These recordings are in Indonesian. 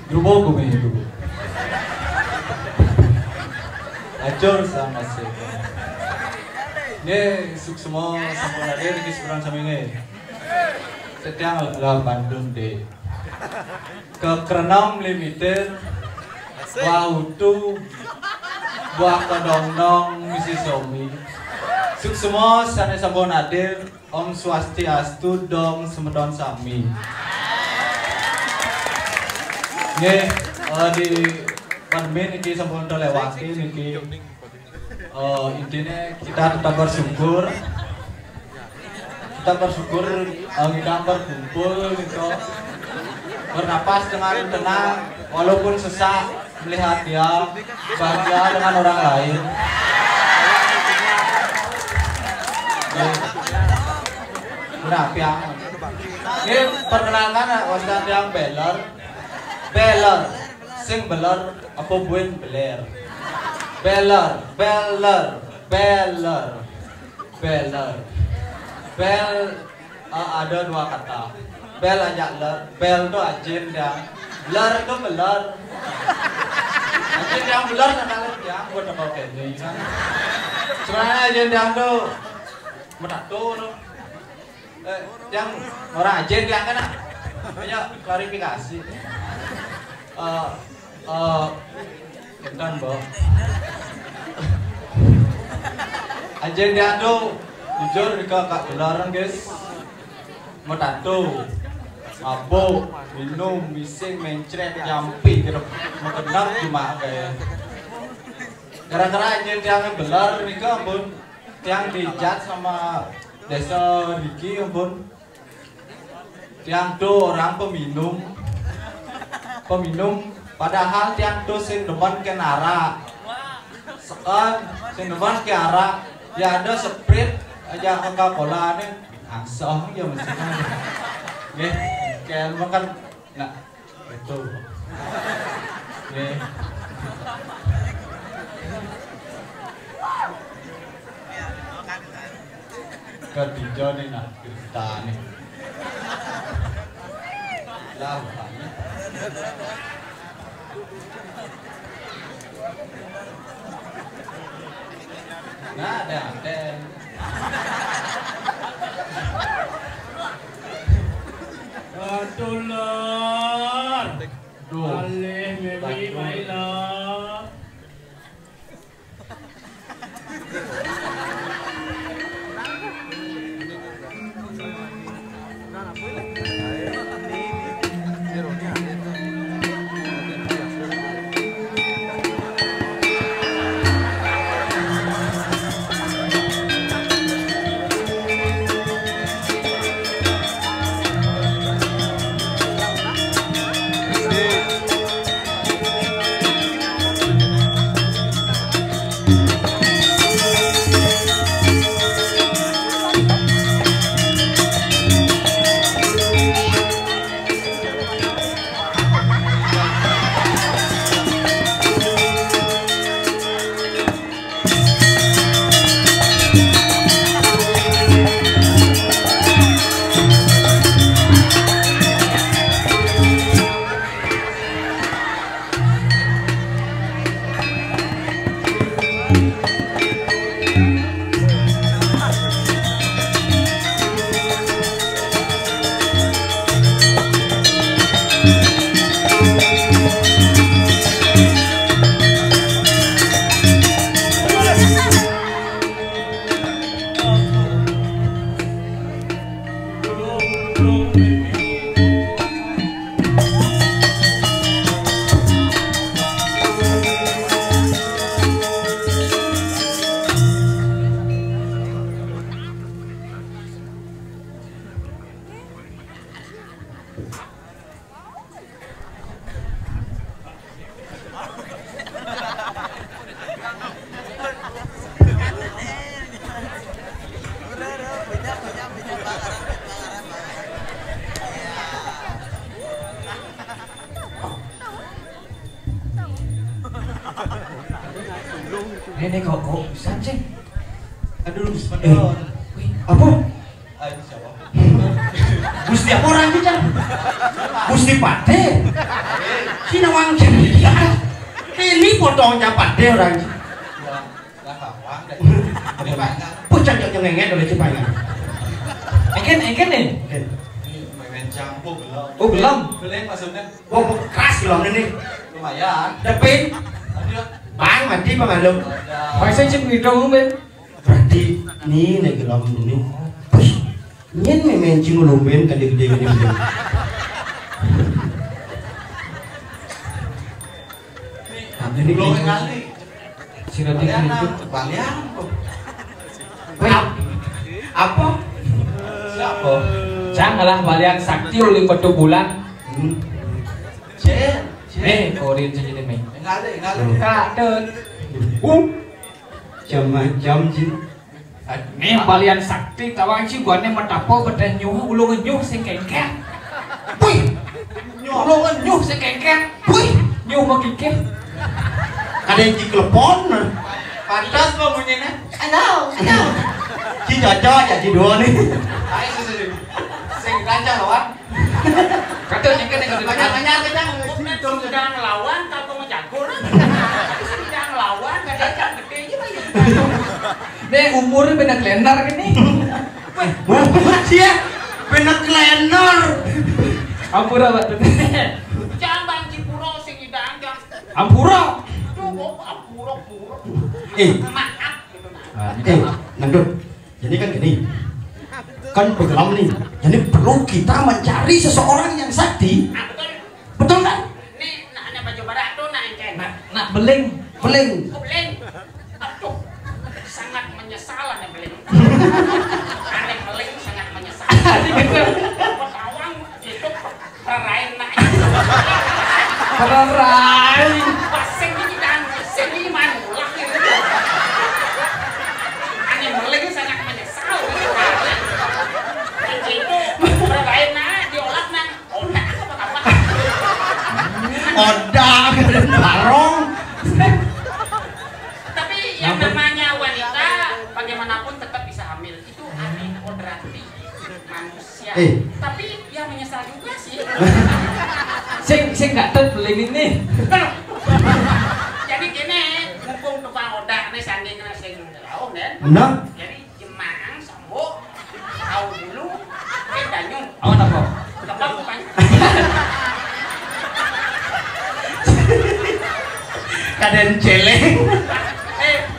Grupo kami itu. Acor sama sih. Nih sukses sama hadir di seberang sampingnya. Setiang lah Bandung deh. Ke Kerenam Limited. Wahutu. Buah kedong-dong misi somi. Sukses sana sabon hadir. Om Swastiastu dong semedon sami. Nih di pandemi ini sampun terlewati niki. Intinya kita tetap bersyukur. Kita bersyukur kita berkumpul gitu. Bernapas dengan tenang walaupun sesak melihat dia bahagia dengan orang lain. Nah, piang. Ini perkenalkan wasdan yang beler. Beler, sing beler apa buin beler. Beler, beler, beler, beler. Bel ada dua kata. Bel aja ler, bel itu ajin yang, ler itu beler. Ajin yang beler kadang yang buat apa kayaknya kan. Sebenarnya ajin yang tuh menatu tuh. Yang orang ajin yang kan banyak klarifikasi. Kentan boh. Ajin yang tuh jujur di kakak beneran guys. Menatu, mabuk, minum, bising, mencret, nyampi, gitu. Mengenang cuma kayak. Gara-gara ajin yang belar nih ampun, yang dijat sama desa Riki ampun. Yang tuh orang peminum, padahal yang tuh sing depan ke nara, sing depan ke arah, ya ada sprite aja Coca-Cola nih, langsung ya mestinya, nih kayak makan, nah itu, nih. Kerja nih nah kita nih. Lah banyak. Nah ada. Betulan. Alih mebi mailah. Ini kok bisa sih? Aduh, sebentar. Apa? Ayo siapa? Gusti apa orang kita? Gusti Pade. Sinawang ceria. Ini fotonya Pade orang. Lah kawang deh. Ini banyak. Pucat yang ngenget oleh Cipayangan. Engken nih. Main campur belum. Oh belum. Belum maksudnya. Wah keras belum ini. Lumayan. Depin. Aduh. Bang mati pengalung. Phải xây dựng người trông không bên. Berarti ini nih gelom ini. Nyen memen cing lumen gede-gede gede. Ini belum kali. Sirating itu. Balian. Apa? Siapa? Janganlah balian sakti uling batu bulan. Jen. Nih, korin saja deh, Mei. Ngali. Kak, deh. Macam-macam sih. Nih balian sakti tawang sih gua nih matapo badan nyuh ulung nyuh sing kengkeng. Wih. Ulung nyuh sing kengkeng. Wih. Nyuh makikeh. Ada yang dikelepon. Pantas kok bunyinya. Ano. Ci cocok jadi dua nih. Ayo sih. Sing rancang lawan. Kata nyengken yang Banyak kita Dong sedang ngelawan atau menjago nah. Sedang ngelawan gak ada yang gede aja banyak. Nih umurnya beda kalender gini. Wah, dia bener klener. Ampura Pak. Jambang Cipuro sing idang jang. Ampura. Tuh apuro. Maaf gitu nah. Nandut. Jadi kan gini. Kan program nih. Jadi perlu kita mencari seseorang yang sakti. Ah betul. Betul kan? Nih nak ada baju badak tuh nak engken. Nak beling. Beling. Beleng. Aduh. Sangat menyesal ane beleng. Ane beleng sangat menyesal. Petawang itu perain nak. Kerai. Paseng ini dan seniman ulah gitu. Ane beleng sangat menyesal. Itu perain nak diolah nak. Otak apa? Odang barong. Tapi yang namanya wanita bagaimanapun tetap bisa hamil. Itu aneh kodrati manusia. Tapi ya menyesal juga sih. Sing nggak tahu beling ini. Jadi gini, mumpung tukang odak nih sanding sing laut kan. Benar. Jadi jemaah sambuk tahu dulu danyung. Oh apa? Tebak bukan? Kaden celeng.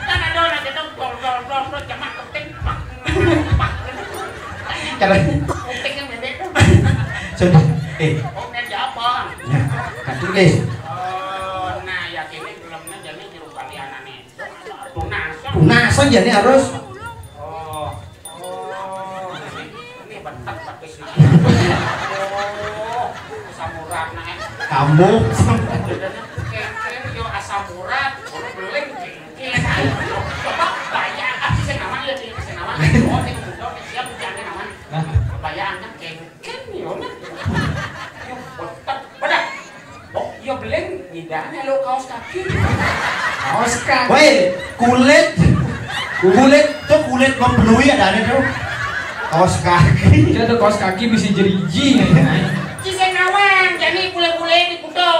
Kan ada orang kita gol jemaah penting pak. Karena Penting yang beda tuh. sudah. Oh, nen apa? Kacung Nah, ya kini filmnya jadi jeruk kalian nih. Tunasa. Tunasa jadi harus. Oh, ini bentak pakai sih. Samurat nah. Kamu. Kayak yo asam urat, beling kayak. Coba bayar apa sih namanya sih namanya? Oh, ini udah siap jangan namanya. Bayarnya kayak yo nah. Yo bentak, bedak. Oh, yo beling ngidane lo kaos kaki. Kaos kaki. Woi, kulit tuh kulit membelui ada tuh. Kaos kaki. Kita tuh kaos kaki bisa jeriji. Kisah nawang, jadi bule-bule di kudo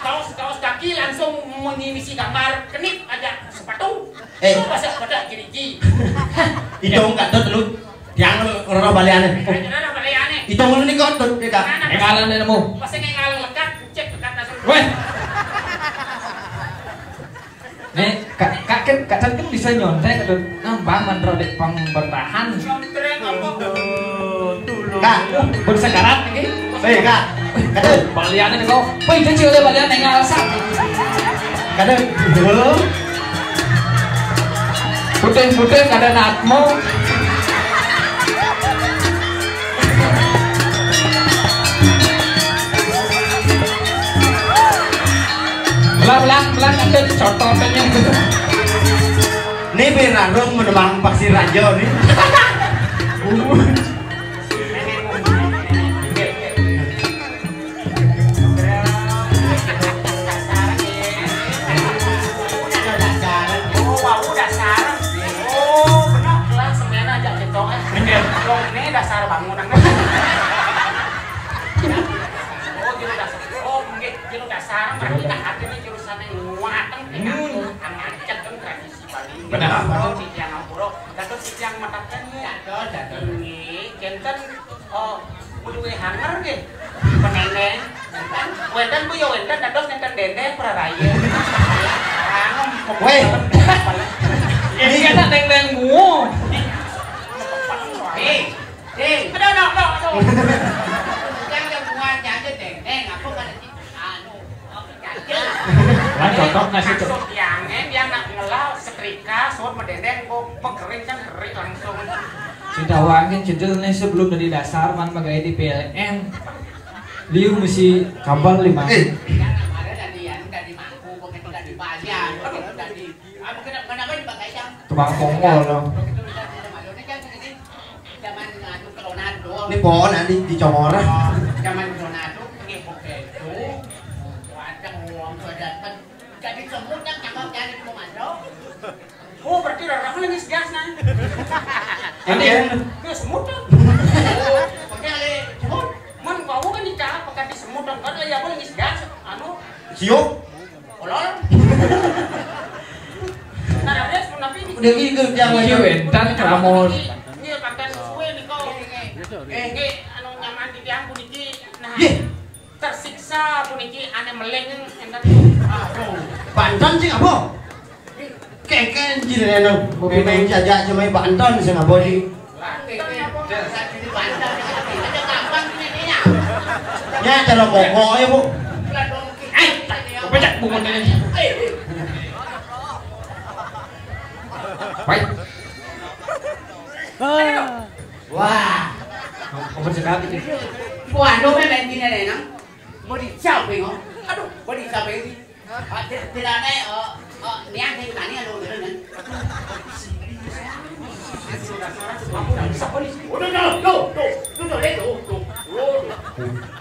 kaos kaki langsung mengisi gambar kenip aja sepatu. Itu bahasa pada jeriji. Itu enggak tuh lu yang orang baliannya. Ada baleane. Itu ngono nih kok tuh kita. Engalan deh nemu. Pas ngal lekat, cek lekat langsung. Weh. Nih, kak kan bisa nyontek atau nambah mandrodek pang bertahan. Contreng apa? Kak, Bersekarat nih. kak. Kadang, Baliannya nih kok. Wih, dia cium balian engal sak. kadang dulu. Putih kada natmo. Belang ada cototannya. Nih berarung menemang pasir raja nih. Dasar bangunan. Jero dasar berarti tak ada nih jurusan yang muatan amacet kan tradisi Bali. Benar. Kalau titiang ampuro, dados titiang matakan ya. Dados ini kenten kudu hanger ge. Peneneng. Wedan ku yo wedan dados nenten dendeng praraya. Weh. Ini kan deng-deng gua. Aduh. Jangan buat jangan dendeng, aku kan Lah cocok nasi cocok. Masuk yang nak ngelau setrika, sot mendendeng, kok pekering kan kering langsung. Sudah wangin judulnya sebelum dari dasar man bagai di PLN. Liu mesti kabel 5. Jangan ada dari mangku, begitu dari bagian, begitu dari kenapa dipakai yang Tukang pongol loh. zaman ngadu Ronaldo. Ini pohon nanti dicongor. Zaman Ronaldo pergi begitu. Ada uang sudah jadi semut yang cakap jadi komando. Oh berarti orang lagi gas nih. Ini Itu semut tuh. Pakai lagi semut. Man kau kan dicakap pakai di semut dan kan ya boleh gas. Anu Siuk. kolor. Nah ada semut tapi Udah gitu jangan Iya, entan keramon. ini pakai suwe nih kau. Anu nyaman di tiang puniki. Nah tersiksa puniki ane meleng entar. Aduh. Banten sih apa? Keken jadi neno. Mobil main saja cuma Banten sih nggak boleh. Ya cara pokok ya bu. pecah bungunnya. Baik. Wah, Kamu sekali. cuando me vendí en el mau dicapai nggak? Aduh, mau dicapai sih. Tidak ada niat yang tadi ada orang kan. Tuh.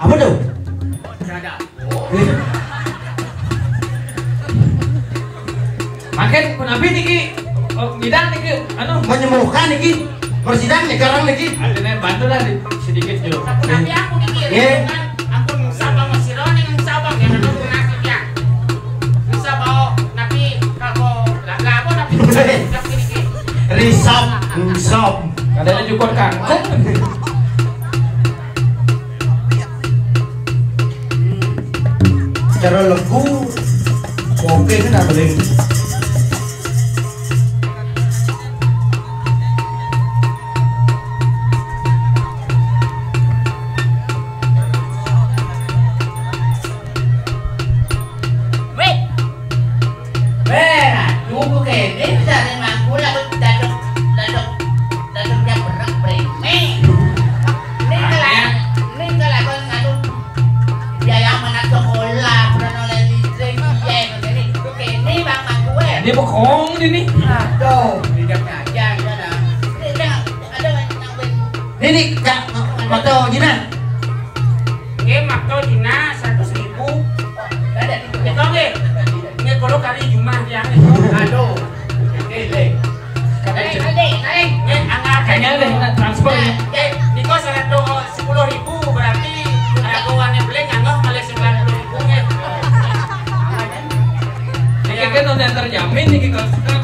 Apa tuh? Ada. Makin kenapa nih ki? Bidang nih ki? Anu Menyembuhkan nih, bersidang nih sekarang nih. ada bantu lah sedikit dulu. Tapi aku nih kan, aku sabang masih roning sabang ya nado nasi dia. Bisa bawa tapi kalau lago tapi ini. Risop, sop. Katanya cukup kangkung. Cara legu, oke kan ada boleh. Dia bokong ini. Aduh, lidahnya aja ada. Ada Ini kak, foto gimana? makto dina 100.000. Ada di itu nggih. Nggih kalau kali Jumat yang itu. Aduh. Nggih. Nggih, Kayaknya ada transfer ya. Niko 10.000 berarti ragoannya beli nganggap malah 90.000 nggih. Ini kan udah terjamin nih kalau suka.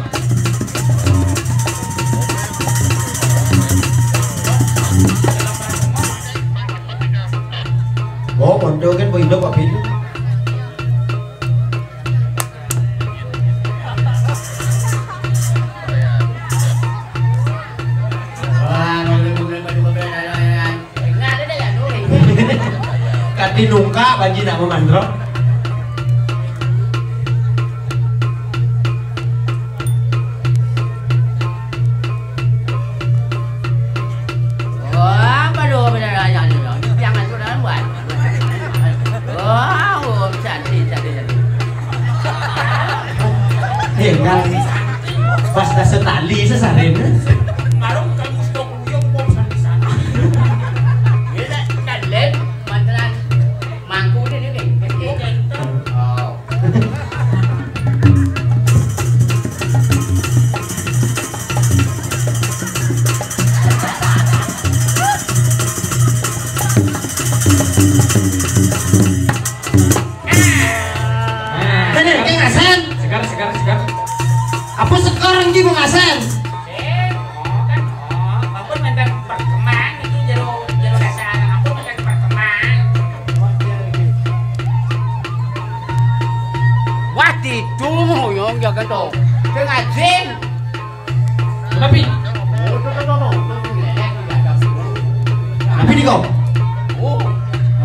Oh, kondo kan mau hidup apa itu? Kati nungka bagi nak memandrok. Dengan pas dah setali sesarin. Marung kan gusto kuyong po sa sana. Gila, kalit, mandalan, mangku din yun eh. Oh. Apa sekarang Ji pengasen? Kan ampun minta perkemang itu jero dasar ampun minta perkemang. Wah tidur yo jaga to. Ngajin. Tapi Tapi di kau. Oh.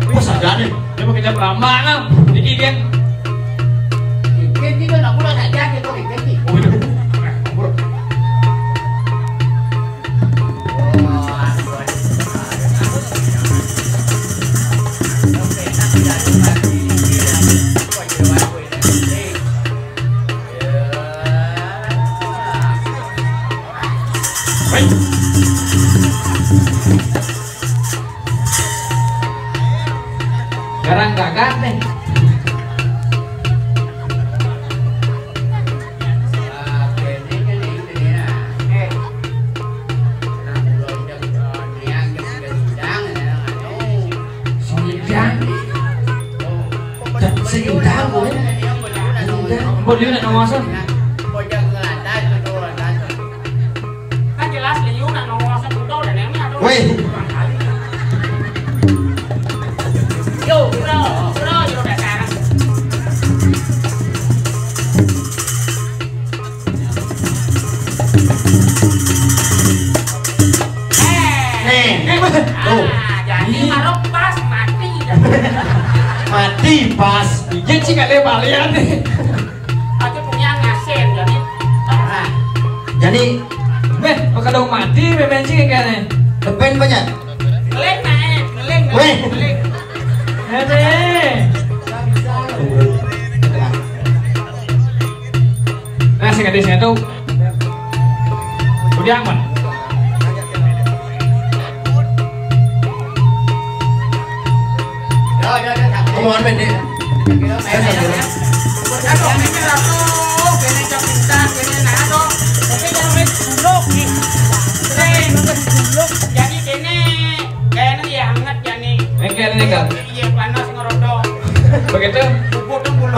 Apa saja nih? dia pakai jam lama lah. Iki kan. Cái nó cũng là đại gia thì tôi định cái gì? Garang gagak nih. Buat dia nak ngawasan. Kan jelas Liu nak ngawasan udah dan yang ada. Weh. Yo, bro dasar. Tuh. Jadi marok pas mati. Mati pas. Dia sih gak lebalian nih. Aku punya ngasen jadi. Jadi Kalau mati memang sih kayaknya. depan banyak. Ngeleng naik, ngeleng. Weh. Ada. Nah, gadisnya tuh udah aman. Omongan pendek. Jadi kene kayaknya ya hangat jadi. Engkel engkel. Iya panas ngerodok. Begitu. Bubur dong bulu.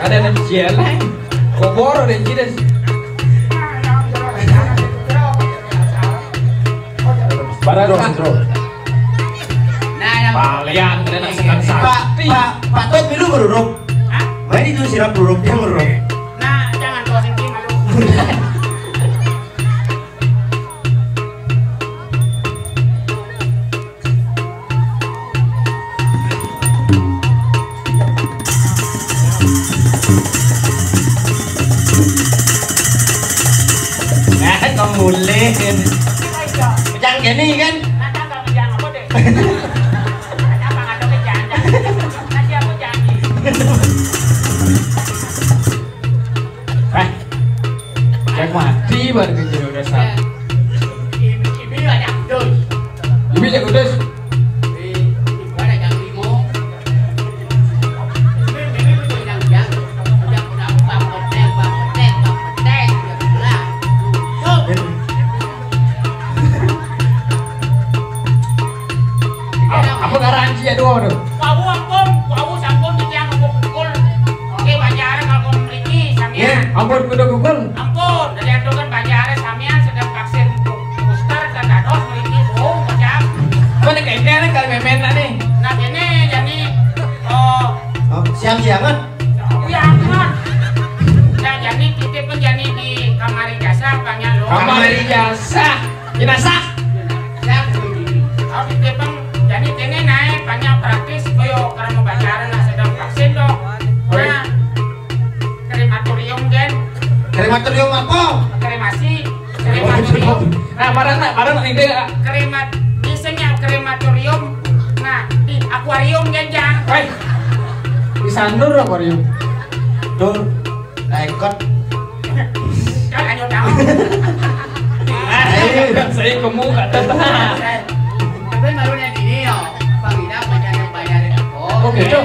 Ada najian lah. Kobor ada jidas. Barang bro. Balian ada senang sakti. Pak Tot biru meruruk. Hah? Main itu sirap meruruk dia meruruk. Nah, jangan kau singkir malu. Nah, kamu mulai kan. Jangan gini kan. Nanti kau ngejang apa deh? Nanti apa nggak ada ngejang? Nanti aku janji. Yang mati baru kecil udah sah. Ibu ada kudus. Ibu jak kudus. Ibu ada yang limo. Ibu tuh yang udah bang petek. Lah. Apa garansi ya dua tuh? Wawu sampun yang aku pukul. Oke, bayaran kalau memiliki sampean. Ampun kuda Google. Ampun, dari itu kan bayaran sampean sedang vaksin booster dan dados memiliki bohong macam. Mana kayaknya kalau memen nih. Nah ini jadi Siang-siangan. ya aman. Nah jadi kita pun jadi di kamar jasa banyak loh. Kamar jasa. Jenazah. Oh kita pun jadi ini naik banyak praktis. Koyo karena mau bayaran lah sedang vaksin dong. Nah krematorium kan. Krematorium apa? Kremasi. Krematorium. Nah, barang ini Misalnya krematorium. Nah di akuarium genjang. Woi. Di sandur akuarium. Dur. Ekot. Kan hanya tahu. Saya kamu kata tenang. Tapi malunya gini yo, Panginap macam yang bayarin aku. Oh gitu.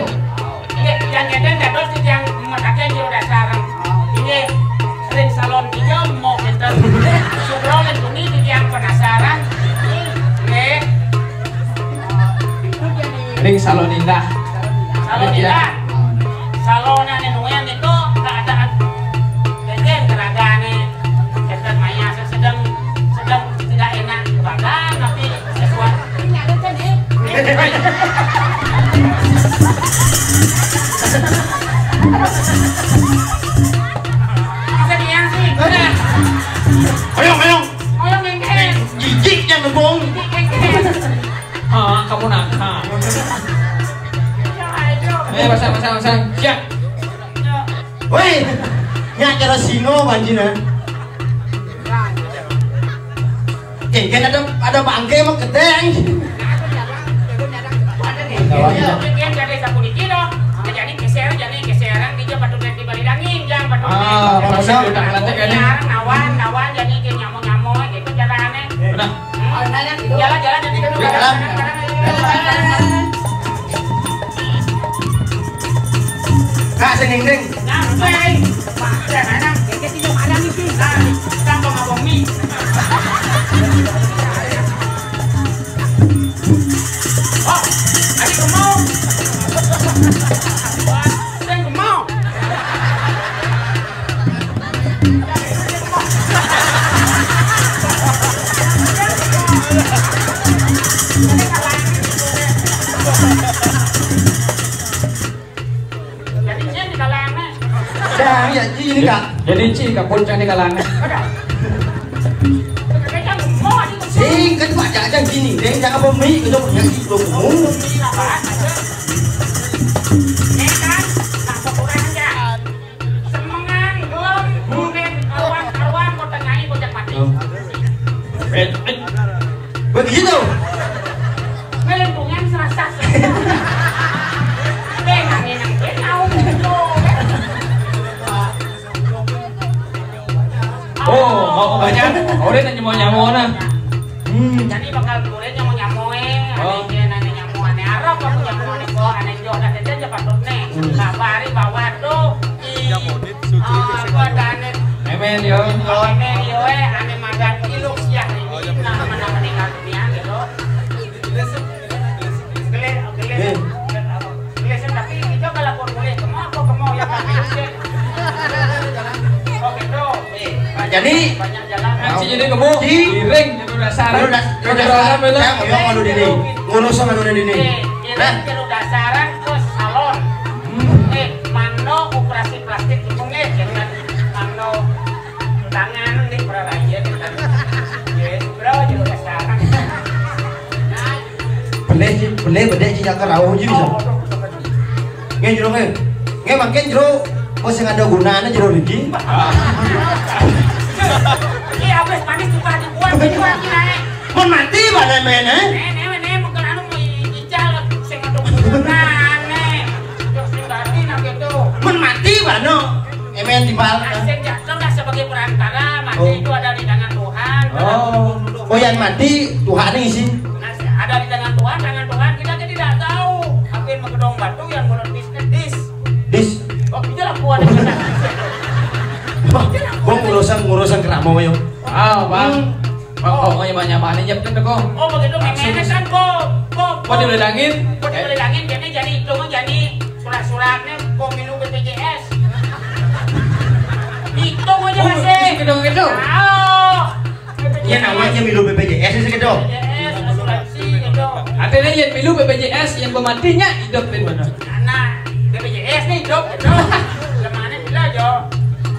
Yang ngeden dados yang metaknya jero dasar. Ini ring salon tiga mau kita subrol ini di yang penasaran. Nih. Itu jadi Ring salon indah. salon indah. Salon yang itu keadaan. Jadi geragan Masa dia sih? Udah. Oyong. Oyong ngengkeng. Jijik jangan bohong. Ngengkeng. Ah, kamu nakal. Pasang. Ya. Woi, nya cara singo banjina. Kan ada bangke mah gedeng. Jadi sapu di kilo. Jadi keseran dia patut di balik angin, jangan patut. Pasang udah lantai kan. Nawan jadi kayak nyamuk gitu jalannya. Benar. Jalan jadi dulu. Kak seneng-seneng. Sampai. Mana? Kayak tidak ada nih sih. Sampai ngomong mie. Oh, adik kemau. Saya kemau. Jadinya di kalangan. Dah, ya ini Kak. Jadi Ci ka puncak di kalangan. Kayaknya kemau adik kemau. Sing kan Pak jangan gini, deng jangan bemi itu yang itu ngomong. Begitu. Melengkungan serasa. Oh, mau banyak. Udah nanya mau nyamuk nah. Jadi bakal kulit nyamuk aneh nanya nyamuk aneh arok kamu nyamuk aneh kok aneh jauh dan aja patut nih. Kabari bawa tuh. Aku ada aneh. Memen yo. Aneh yo aneh magan iluk siang ini. Nama meninggal dunia gitu. Geles tapi hijau kalau kulit kamu ya kan. Oh gitu. Jadi Banyak jalan. Ci jadi kamu giring itu dasaran. Yo anu dini. Ngurus anu dini. Nah, kalau dasaran ke salon. Mano operasi plastik itu jangan mano tangan di perayaan kan. Ya, bro juga dasaran. Boleh bedek sih yang kerau aja bisa. Nge jero nge makin jero bos yang ada gunanya jero lagi. Ini habis manis suka dibuat dibuat naik. Mon mati pada main Nih bukan anu mau ical sing ada gunane. Terus berarti nak gitu. Mon mati bano. Emen di bal. Asing jatuh dah sebagai perantara, mati itu ada di tangan Tuhan. Oh yang mati Tuhan ini sih. Ada di tangan Tuhan kita jadi tidak tahu. Apa yang menggedong batu yang menurut bisnis Dis. Oh, itulah kuat kita. Bang ngurusan keramo yo. Bang. Pokoknya banyak nyep kan kok. Oh, begitu memenes kan, Kok Dibeledangin. Kok dibeledangin jadi itu jadi surat-suratnya kok minum BPJS. Hitung aja masih. Gitu. Ya namanya milu BPJS sih gitu. BPJS asuransi gitu. Artinya yang pilu BPJS yang pematinya hidup di mana? Nah, BPJS nih hidup gitu. Lemane bila jo.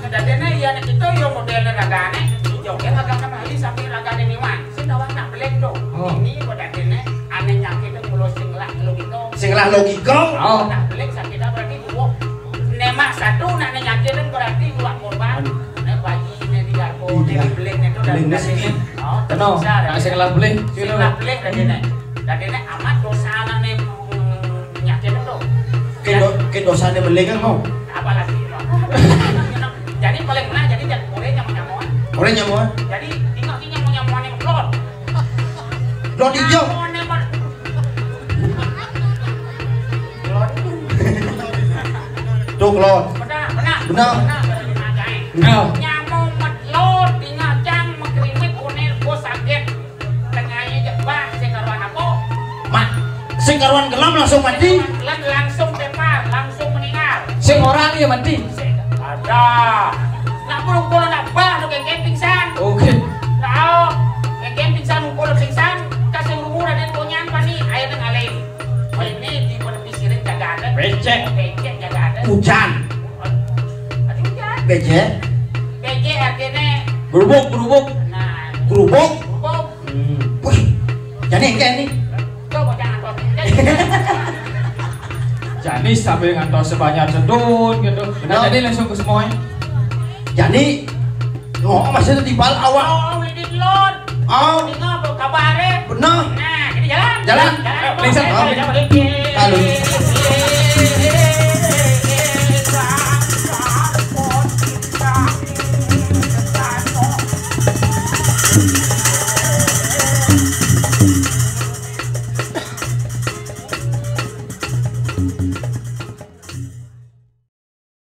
Kedadene ya nek itu yo modelnya ragane. Joget agak kembali sampai ragane niwan. Sing tawang nak belek do. Ini kedadene aneh nyakit mulo sing lah lo gitu. Sing lah logika. Nak belek sakit berarti dua. Nemak satu nak nyakit berarti dua korban. Nek bayi ini di garbo, nek belek itu dari sini. Oh, Tenang, saya kelah beli. Sing lah belek dadene amat dosa nane nyakit itu. Ke dosanya beli kan mau. Apalagi jadi paling mana jadi jangan boleh nyamuk-nyamuan. Boleh nyamuan. Jadi tinggal nyamuk-nyamuan yang klot. Klot hijau. Tuh klot. Benar. Nyamuk metlot tinggal cang mengkrimit unir bos sakit. Tengahnya jebak sing karuan apa? Mak, sing karuan gelam langsung mati. Langsung tepar, langsung meninggal. Sing orang ya mati. Ada. Nak puluh nak bah lu kayak pingsan. Oke. Tahu, kayak pingsan puluh pingsan, kasih rumur dan ponyan pani air tengah lain. Oh ini di pada pisirin jaga ada. Becek. Jaga ada. hujan. Ada hujan. BJ BJ artinya berubuk. nah Gerubuk. bau. Wih, jadi kayak ini. Coba jangan kau. Jadi sampai ngantos sebanyak sedun gitu. Nah, jadi langsung ke semuanya. Jadi, oh masih tibal awal. Oh, ini lon. Oh, Ini ngapa kabarnya? benar. Nah, kita jalan. Jalan. Jalan. Please, Jalan. Kalau